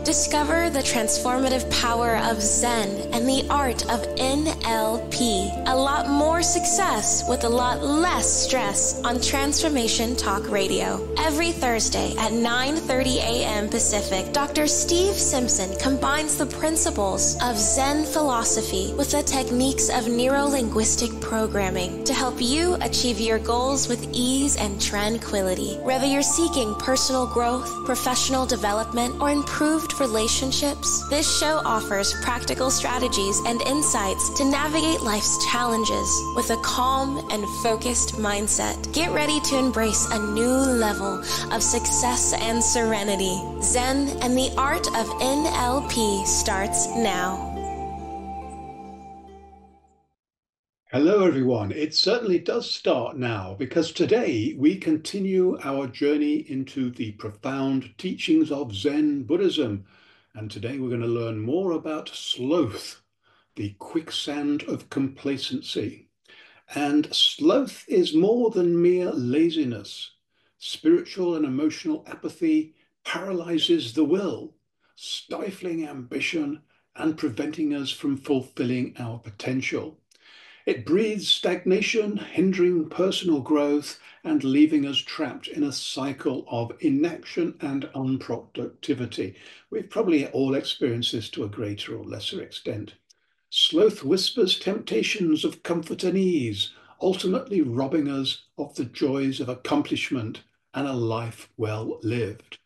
Discover the transformative power of Zen and the art of NLP. A lot more success with a lot less stress on Transformation Talk Radio. Every Thursday at 9:30 a.m. Pacific, Dr. Steve Simpson combines the principles of Zen philosophy with the techniques of neuro-linguistic programming to help you achieve your goals with ease and tranquility. Whether you're seeking personal growth, professional development, or improved relationships, this show offers practical strategies and insights to navigate life's challenges with a calm and focused mindset. Get ready to embrace a new level of success and serenity. Zen and the art of NLP starts now. Hello everyone, it certainly does start now because today we continue our journey into the profound teachings of Zen Buddhism, and today we're going to learn more about sloth, the quicksand of complacency. And sloth is more than mere laziness. Spiritual and emotional apathy paralyzes the will, stifling ambition and preventing us from fulfilling our potential. It breeds stagnation, hindering personal growth and leaving us trapped in a cycle of inaction and unproductivity. We've probably all experienced this to a greater or lesser extent. Sloth whispers temptations of comfort and ease, ultimately robbing us of the joys of accomplishment and a life well lived.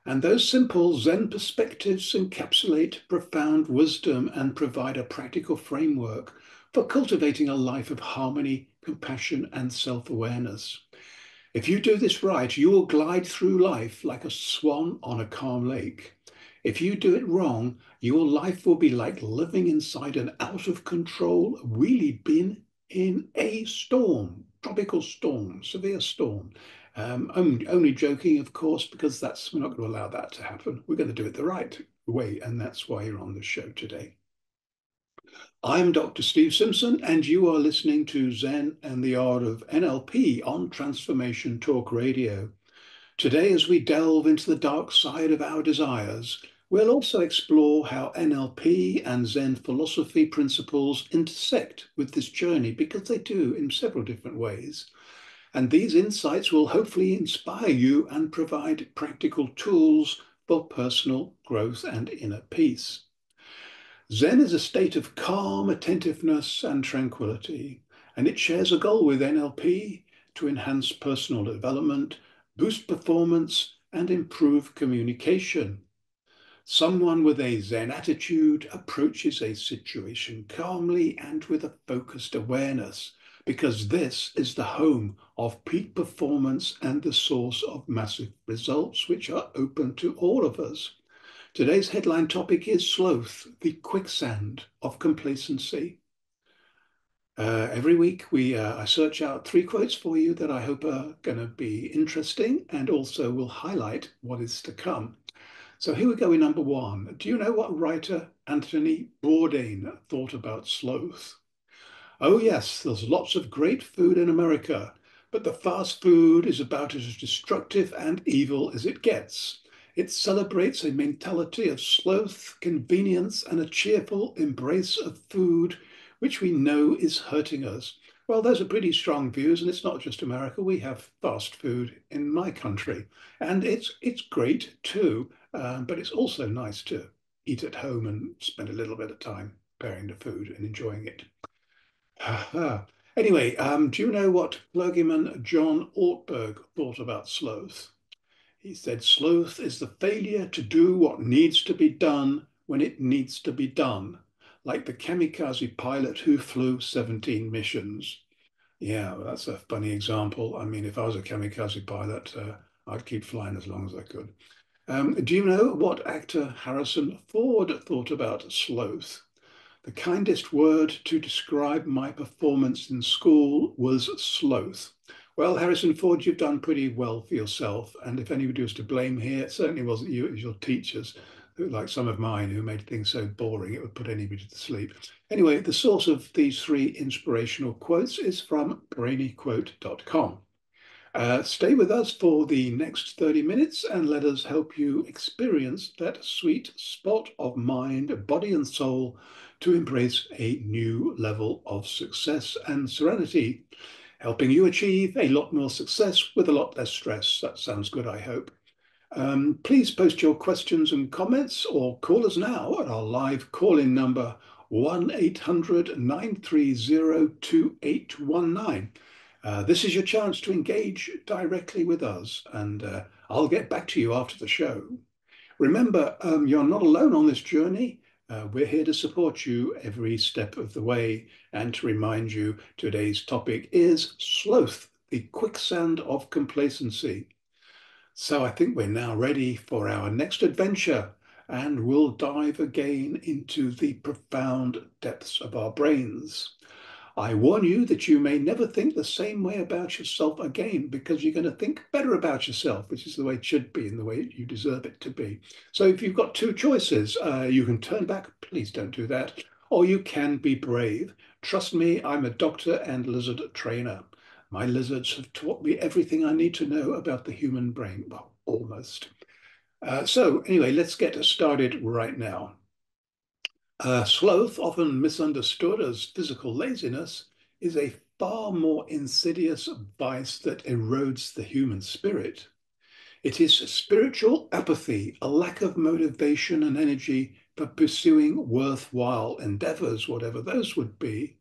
And those simple Zen perspectives encapsulate profound wisdom and provide a practical framework for cultivating a life of harmony, compassion, and self-awareness. If you do this right, you will glide through life like a swan on a calm lake. If you do it wrong, your life will be like living inside an out-of-control wheelie bin in a storm, tropical storm, severe storm. Only joking, of course, because we're not going to allow that to happen. We're going to do it the right way, and that's why you're on the show today. I'm Dr. Steve Simpson, and you are listening to Zen and the Art of NLP on Transformation Talk Radio. Today, as we delve into the dark side of our desires, we'll also explore how NLP and Zen philosophy principles intersect with this journey, because they do in several different ways. And these insights will hopefully inspire you and provide practical tools for personal growth and inner peace. Zen is a state of calm attentiveness and tranquility, and it shares a goal with NLP to enhance personal development, boost performance, and improve communication. Someone with a Zen attitude approaches a situation calmly and with a focused awareness, because this is the home of peak performance and the source of massive results, which are open to all of us. Today's headline topic is Sloth, the quicksand of complacency. Every week I search out 3 quotes for you that I hope are going to be interesting and also will highlight what is to come. So here we go with number 1. Do you know what writer Anthony Bourdain thought about sloth? Oh yes, there's lots of great food in America, but the fast food is about as destructive and evil as it gets. It celebrates a mentality of sloth, convenience, and a cheerful embrace of food, which we know is hurting us. Well, those are pretty strong views, and it's not just America. We have fast food in my country, and it's great too, but it's also nice to eat at home and spend a little bit of time preparing the food and enjoying it. Anyway, do you know what clergyman John Ortberg thought about sloth? He said, sloth is the failure to do what needs to be done when it needs to be done, like the kamikaze pilot who flew 17 missions. Yeah, well, that's a funny example. I mean, if I was a kamikaze pilot, I'd keep flying as long as I could. Do you know what actor Harrison Ford thought about sloth? The kindest word to describe my performance in school was sloth. Well, Harrison Ford, you've done pretty well for yourself. And if anybody was to blame here, it certainly wasn't you, it was your teachers, like some of mine, who made things so boring it would put anybody to sleep. Anyway, the source of these 3 inspirational quotes is from brainyquote.com. Stay with us for the next 30 minutes and let us help you experience that sweet spot of mind, body, and soul to embrace a new level of success and serenity, helping you achieve a lot more success with a lot less stress. That sounds good, I hope. Please post your questions and comments or call us now at our live call-in number 1-800-930-2819. This is your chance to engage directly with us, and I'll get back to you after the show. Remember, you're not alone on this journey. We're here to support you every step of the way. And to remind you, today's topic is sloth, the quicksand of complacency. So I think we're now ready for our next adventure, and we'll dive again into the profound depths of our brains. I warn you that you may never think the same way about yourself again, because you're going to think better about yourself, which is the way it should be and the way you deserve it to be. So if you've got two choices, you can turn back. Please don't do that. Or you can be brave. Trust me, I'm a doctor and lizard trainer. My lizards have taught me everything I need to know about the human brain. Well, almost. So anyway, let's get started right now. Sloth, often misunderstood as physical laziness, is a far more insidious vice that erodes the human spirit. It is spiritual apathy, a lack of motivation and energy for pursuing worthwhile endeavors, whatever those would be.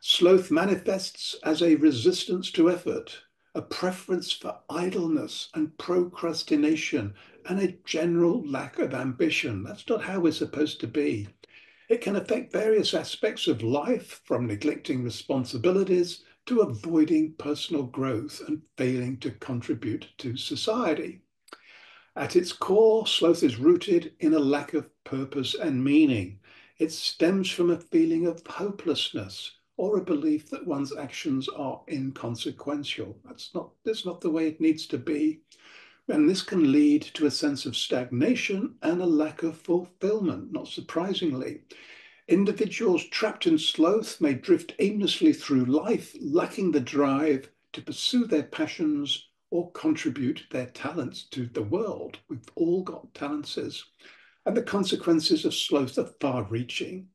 Sloth manifests as a resistance to effort, a preference for idleness and procrastination, and a general lack of ambition. That's not how we're supposed to be. It can affect various aspects of life, from neglecting responsibilities to avoiding personal growth and failing to contribute to society. At its core, sloth is rooted in a lack of purpose and meaning. It stems from a feeling of hopelessness or a belief that one's actions are inconsequential. That's not the way it needs to be. And this can lead to a sense of stagnation and a lack of fulfillment, not surprisingly. Individuals trapped in sloth may drift aimlessly through life, lacking the drive to pursue their passions or contribute their talents to the world. We've all got talents, and the consequences of sloth are far-reaching.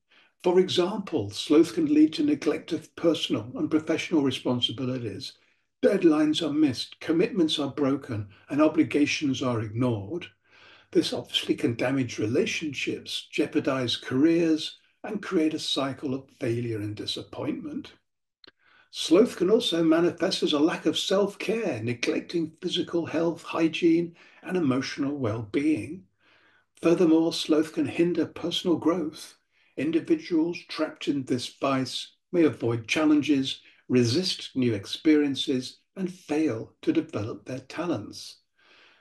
For example, sloth can lead to neglect of personal and professional responsibilities. Deadlines are missed, commitments are broken, and obligations are ignored. This obviously can damage relationships, jeopardize careers, and create a cycle of failure and disappointment. Sloth can also manifest as a lack of self-care, neglecting physical health, hygiene, and emotional well-being. Furthermore, sloth can hinder personal growth. Individuals trapped in this vice may avoid challenges, resist new experiences, and fail to develop their talents.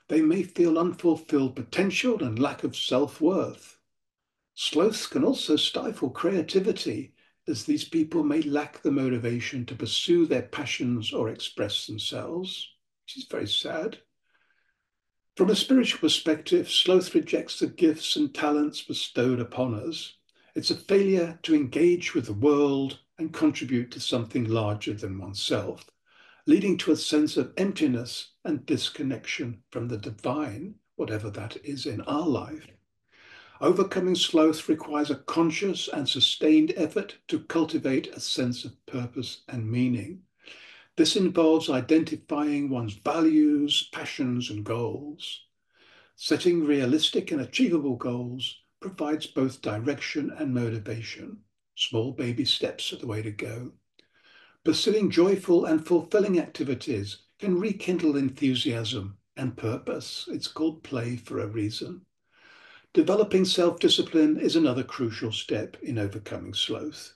They may feel unfulfilled potential and lack of self-worth. Sloths can also stifle creativity, as these people may lack the motivation to pursue their passions or express themselves, which is very sad. From a spiritual perspective, sloth rejects the gifts and talents bestowed upon us. It's a failure to engage with the world and contribute to something larger than oneself, leading to a sense of emptiness and disconnection from the divine, whatever that is in our life. Overcoming sloth requires a conscious and sustained effort to cultivate a sense of purpose and meaning. This involves identifying one's values, passions, and goals. Setting realistic and achievable goals provides both direction and motivation. Small baby steps are the way to go. Pursuing joyful and fulfilling activities can rekindle enthusiasm and purpose. It's called play for a reason. Developing self-discipline is another crucial step in overcoming sloth.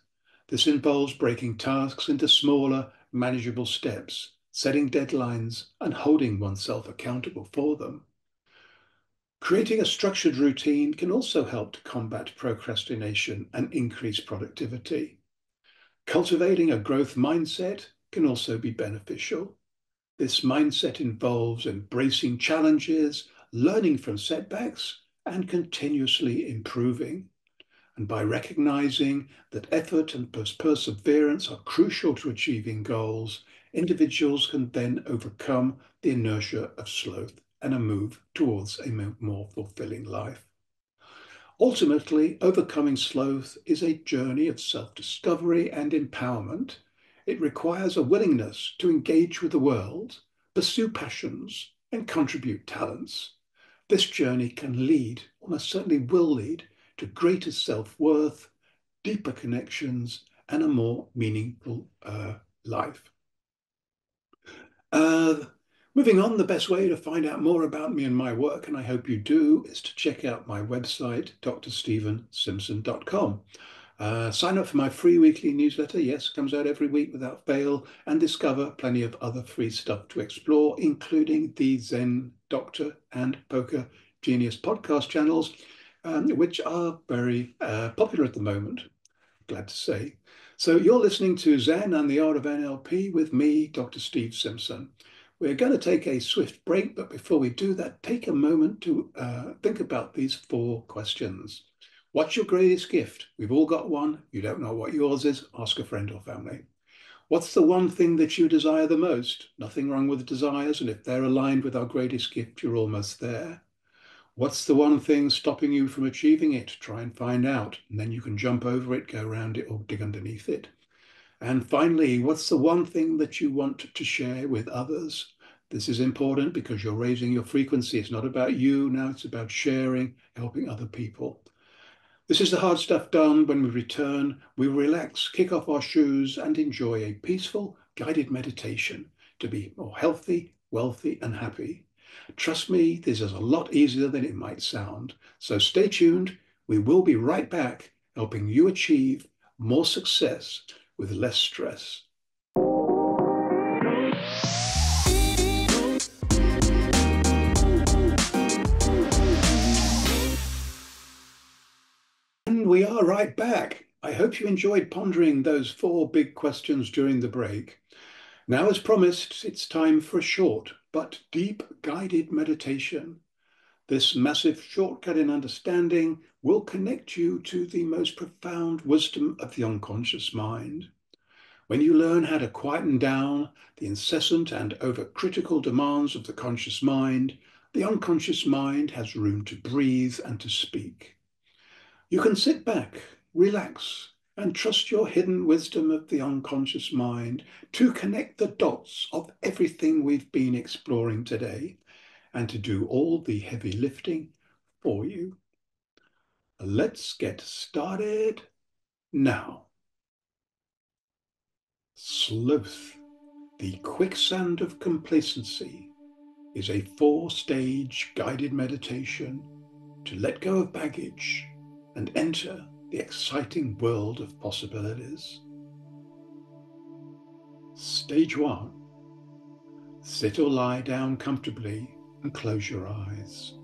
This involves breaking tasks into smaller, manageable steps, setting deadlines, and holding oneself accountable for them. Creating a structured routine can also help to combat procrastination and increase productivity. Cultivating a growth mindset can also be beneficial. This mindset involves embracing challenges, learning from setbacks, and continuously improving. And by recognizing that effort and perseverance are crucial to achieving goals, individuals can then overcome the inertia of sloth and a move towards a more fulfilling life. Ultimately, overcoming sloth is a journey of self-discovery and empowerment. It requires a willingness to engage with the world, pursue passions, and contribute talents. This journey can lead, almost certainly will lead, to greater self-worth, deeper connections, and a more meaningful life. Moving on, the best way to find out more about me and my work, and I hope you do, is to check out my website, drstephensimpson.com. Sign up for my free weekly newsletter. Yes, it comes out every week without fail, and discover plenty of other free stuff to explore, including the Zen Doctor and Poker Genius podcast channels, which are very popular at the moment, glad to say. So you're listening to Zen and the Art of NLP with me, Dr. Steve Simpson. We're going to take a swift break, but before we do that, take a moment to think about these 4 questions. What's your greatest gift? We've all got one. You don't know what yours is? Ask a friend or family. What's the one thing that you desire the most? Nothing wrong with desires, and if they're aligned with our greatest gift, you're almost there. What's the one thing stopping you from achieving it? Try and find out, and then you can jump over it, go around it, or dig underneath it. And finally, what's the one thing that you want to share with others? This is important because you're raising your frequency. It's not about you now, it's about sharing, helping other people. This is the hard stuff done. When we return, we relax, kick off our shoes, and enjoy a peaceful, guided meditation to be more healthy, wealthy, and happy. Trust me, this is a lot easier than it might sound. So stay tuned. We will be right back, helping you achieve more success with less stress. And we are right back. I hope you enjoyed pondering those 4 big questions during the break. Now, as promised, it's time for a short but deep guided meditation. This massive shortcut in understanding will connect you to the most profound wisdom of the unconscious mind. When you learn how to quieten down the incessant and overcritical demands of the conscious mind, the unconscious mind has room to breathe and to speak. You can sit back, relax, and trust your hidden wisdom of the unconscious mind to connect the dots of everything we've been exploring today and to do all the heavy lifting for you. Let's get started now. Sloth, the quicksand of complacency, is a 4-stage guided meditation to let go of baggage and enter the exciting world of possibilities. Stage 1. Sit or lie down comfortably and close your eyes.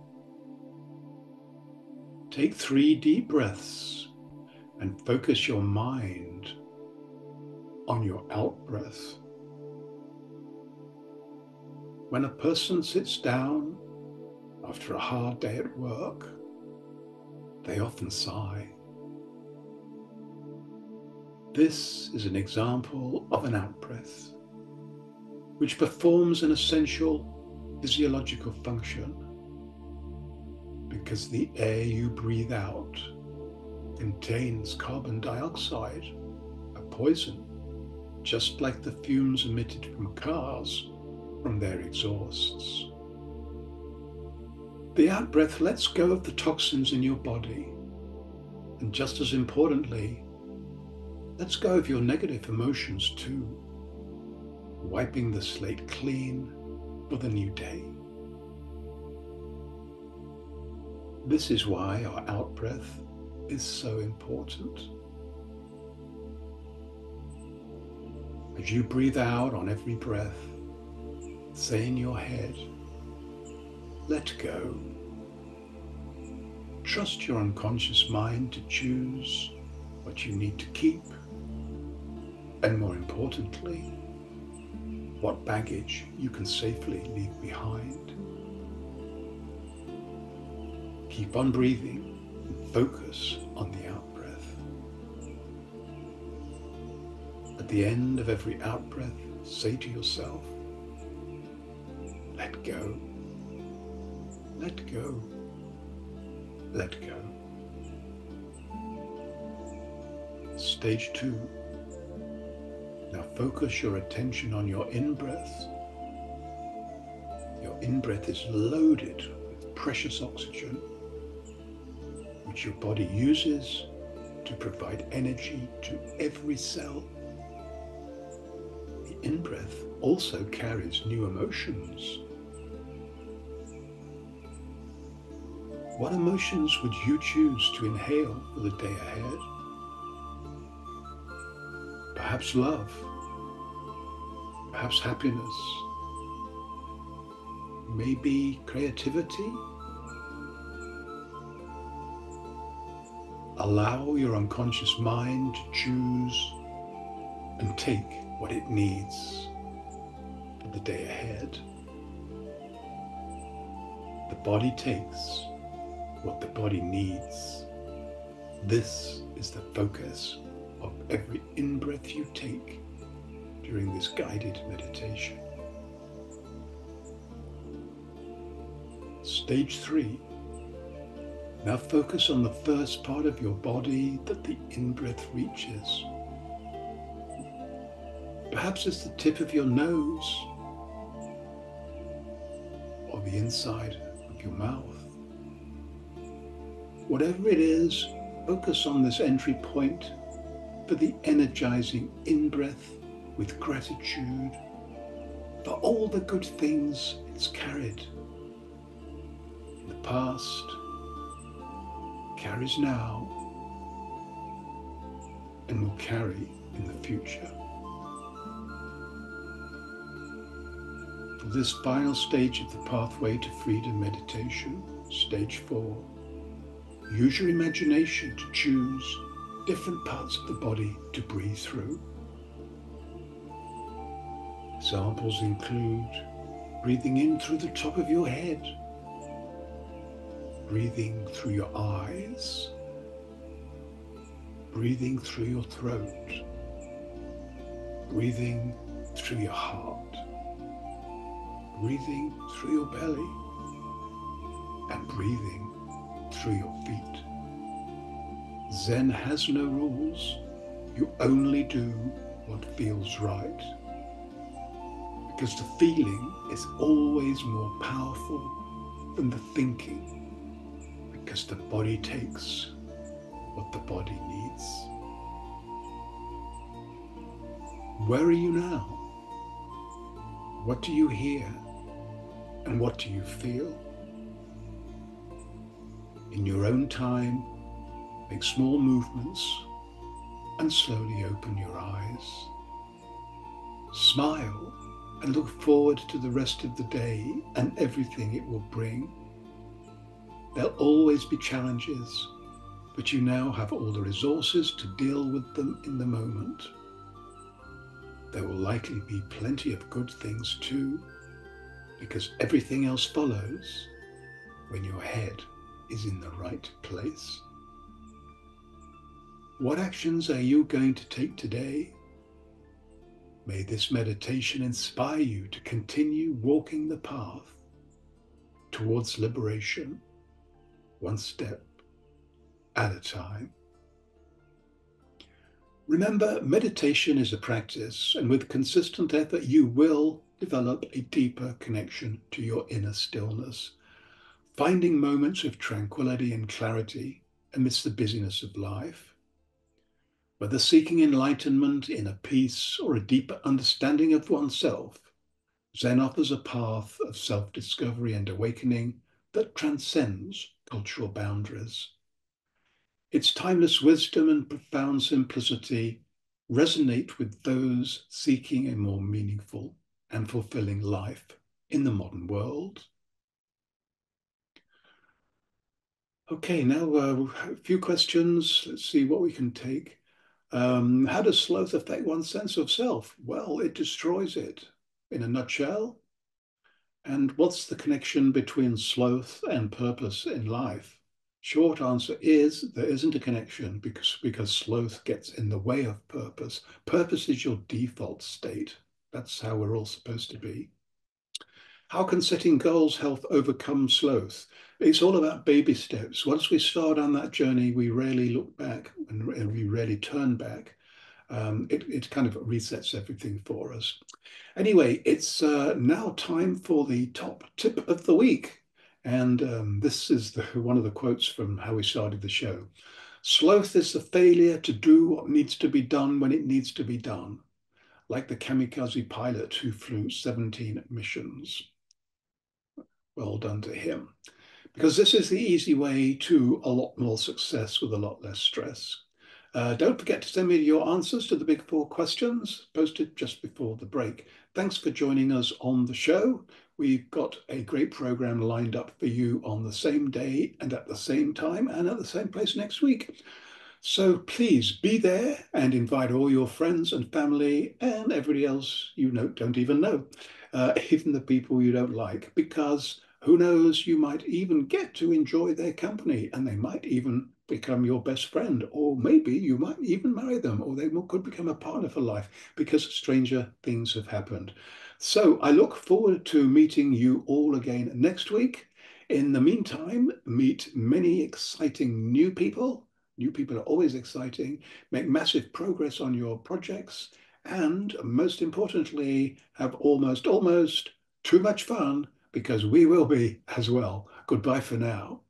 Take 3 deep breaths and focus your mind on your out-breath. When a person sits down after a hard day at work, they often sigh. This is an example of an out-breath, which performs an essential physiological function because the air you breathe out contains carbon dioxide, a poison, just like the fumes emitted from cars from their exhausts. The out-breath lets go of the toxins in your body, and just as importantly, lets go of your negative emotions too, wiping the slate clean for the new day. This is why our out-breath is so important. As you breathe out on every breath, say in your head, let go. Trust your unconscious mind to choose what you need to keep, and more importantly, what baggage you can safely leave behind. Keep on breathing and focus on the out-breath. At the end of every out-breath, say to yourself, let go, let go, let go. Stage 2. Now focus your attention on your in-breath. Your in-breath is loaded with precious oxygen, which your body uses to provide energy to every cell. The in-breath also carries new emotions. What emotions would you choose to inhale for the day ahead? Perhaps love, perhaps happiness, maybe creativity. Allow your unconscious mind to choose and take what it needs for the day ahead. The body takes what the body needs. This is the focus of every in-breath you take during this guided meditation. Stage 3. Now focus on the first part of your body that the in-breath reaches. Perhaps it's the tip of your nose or the inside of your mouth. Whatever it is, focus on this entry point for the energizing in-breath with gratitude for all the good things it's carried in the past, carries now, and will carry in the future. For this final stage of the pathway to freedom meditation, stage 4, use your imagination to choose different parts of the body to breathe through. Examples include breathing in through the top of your head, breathing through your eyes, breathing through your throat, breathing through your heart, breathing through your belly, and breathing through your feet. Zen has no rules. You only do what feels right. Because the feeling is always more powerful than the thinking. Because the body takes what the body needs. Where are you now? What do you hear? And what do you feel? In your own time, make small movements and slowly open your eyes. Smile and look forward to the rest of the day and everything it will bring. There'll always be challenges, but you now have all the resources to deal with them in the moment. There will likely be plenty of good things too, because everything else follows when your head is in the right place. What actions are you going to take today? May this meditation inspire you to continue walking the path towards liberation, one step at a time. Remember, meditation is a practice, and with consistent effort, you will develop a deeper connection to your inner stillness, finding moments of tranquility and clarity amidst the busyness of life. Whether seeking enlightenment, inner peace, or a deeper understanding of oneself, Zen offers a path of self-discovery and awakening that transcends cultural boundaries. Its timeless wisdom and profound simplicity resonate with those seeking a more meaningful and fulfilling life in the modern world. Okay, now a few questions. Let's see what we can take. How does sloth affect one's sense of self? Well, it destroys it, in a nutshell. And what's the connection between sloth and purpose in life? Short answer is there isn't a connection because sloth gets in the way of purpose. Purpose is your default state. That's how we're all supposed to be. How can setting goals help overcome sloth? It's all about baby steps. Once we start on that journey, we rarely look back and we rarely turn back. It kind of resets everything for us. Anyway, it's now time for the top tip of the week. And this is one of the quotes from how we started the show. Sloth is the failure to do what needs to be done when it needs to be done, like the kamikaze pilot who flew 17 missions. Well done to him. Because this is the easy way to a lot more success with a lot less stress. Don't forget to send me your answers to the big 4 questions posted just before the break. Thanks for joining us on the show. We've got a great program lined up for you on the same day and at the same time and at the same place next week. So please be there and invite all your friends and family and everybody else you know, don't even know, even the people you don't like, because who knows, you might even get to enjoy their company and they might even become your best friend, or maybe you might even marry them, or they could become a partner for life, because stranger things have happened. So I look forward to meeting you all again next week. In the meantime, meet many exciting new people. New people are always exciting. Make massive progress on your projects. And most importantly, have almost too much fun, because we will be as well. Goodbye for now.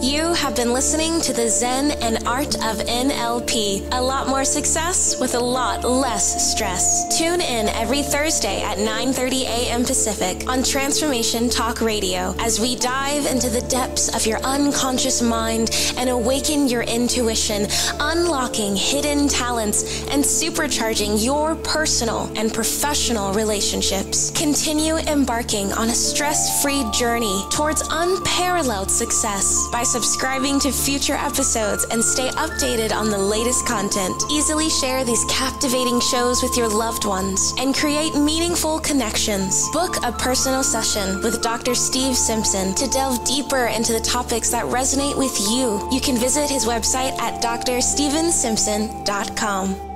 You have been listening to the Zen and Art of NLP. A lot more success with a lot less stress. Tune in every Thursday at 9:30 a.m. Pacific on Transformation Talk Radio as we dive into the depths of your unconscious mind and awaken your intuition, unlocking hidden talents and supercharging your personal and professional relationships. Continue embarking on a stress-free journey towards unparalleled success by subscribing to future episodes and stay updated on the latest content. Easily share these captivating shows with your loved ones and create meaningful connections. Book a personal session with Dr. Steve Simpson to delve deeper into the topics that resonate with you. You can visit his website at drstevensimpson.com.